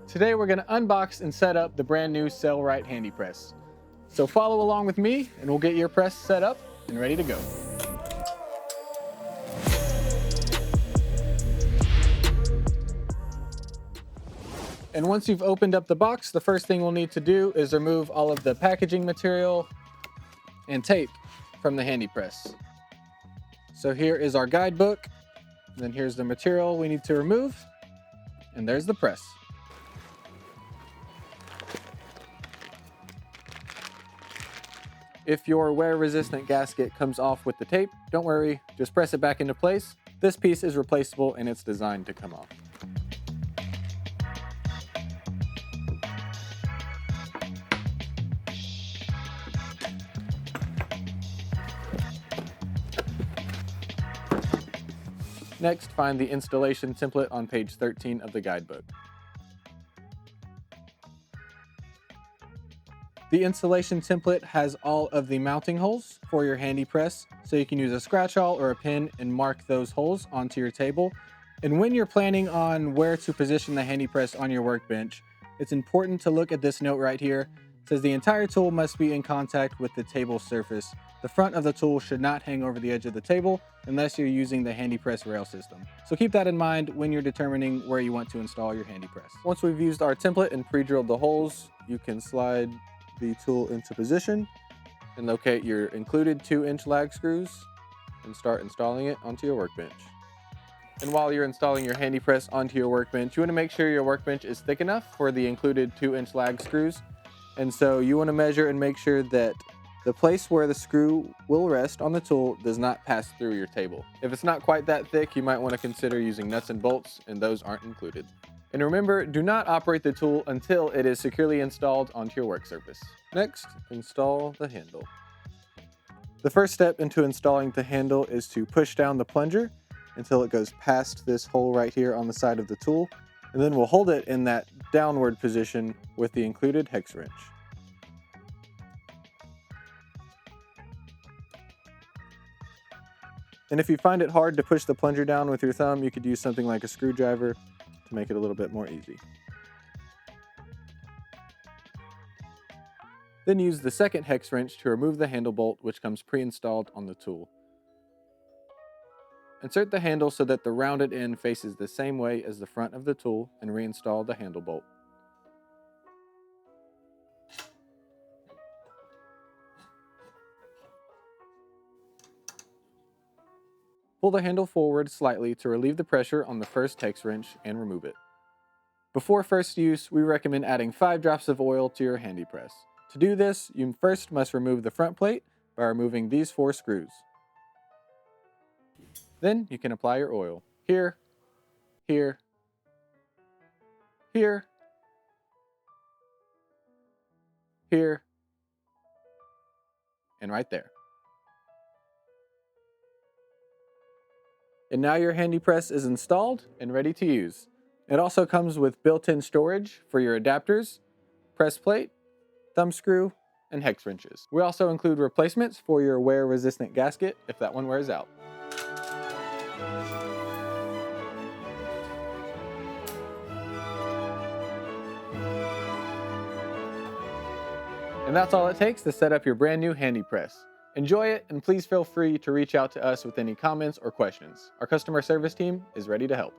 Today we're going to unbox and set up the brand new Sailrite HandyPress. So follow along with me and we'll get your press set up and ready to go. And once you've opened up the box, the first thing we'll need to do is remove all of the packaging material and tape from the HandyPress. So here is our guidebook, and then here's the material we need to remove, and there's the press. If your wear-resistant gasket comes off with the tape, don't worry, just press it back into place. This piece is replaceable and it's designed to come off. Next, find the installation template on page 13 of the guidebook. The installation template has all of the mounting holes for your HandyPress, so you can use a scratch awl or a pin and mark those holes onto your table. And when you're planning on where to position the HandyPress on your workbench, it's important to look at this note right here. It says the entire tool must be in contact with the table surface. The front of the tool should not hang over the edge of the table unless you're using the HandyPress rail system. So keep that in mind when you're determining where you want to install your HandyPress. Once we've used our template and pre-drilled the holes, you can slide the tool into position and locate your included 2-inch lag screws and start installing it onto your workbench. And while you're installing your HandyPress onto your workbench, you want to make sure your workbench is thick enough for the included 2-inch lag screws. And so you want to measure and make sure that the place where the screw will rest on the tool does not pass through your table. If it's not quite that thick, you might want to consider using nuts and bolts, and those aren't included. And remember, do not operate the tool until it is securely installed onto your work surface. Next, install the handle. The first step into installing the handle is to push down the plunger until it goes past this hole right here on the side of the tool, and then we'll hold it in that downward position with the included hex wrench. And if you find it hard to push the plunger down with your thumb, you could use something like a screwdriver to make it a little bit more easy. Then use the second hex wrench to remove the handle bolt, which comes pre-installed on the tool. Insert the handle so that the rounded end faces the same way as the front of the tool and reinstall the handle bolt. Pull the handle forward slightly to relieve the pressure on the first hex wrench and remove it. Before first use, we recommend adding 5 drops of oil to your HandyPress. To do this, you first must remove the front plate by removing these 4 screws. Then you can apply your oil here, here, here, here, and right there. And now your HandyPress is installed and ready to use. It also comes with built-in storage for your adapters, press plate, thumb screw, and hex wrenches. We also include replacements for your wear-resistant gasket if that one wears out. And that's all it takes to set up your brand new HandyPress. Enjoy it, and please feel free to reach out to us with any comments or questions. Our customer service team is ready to help.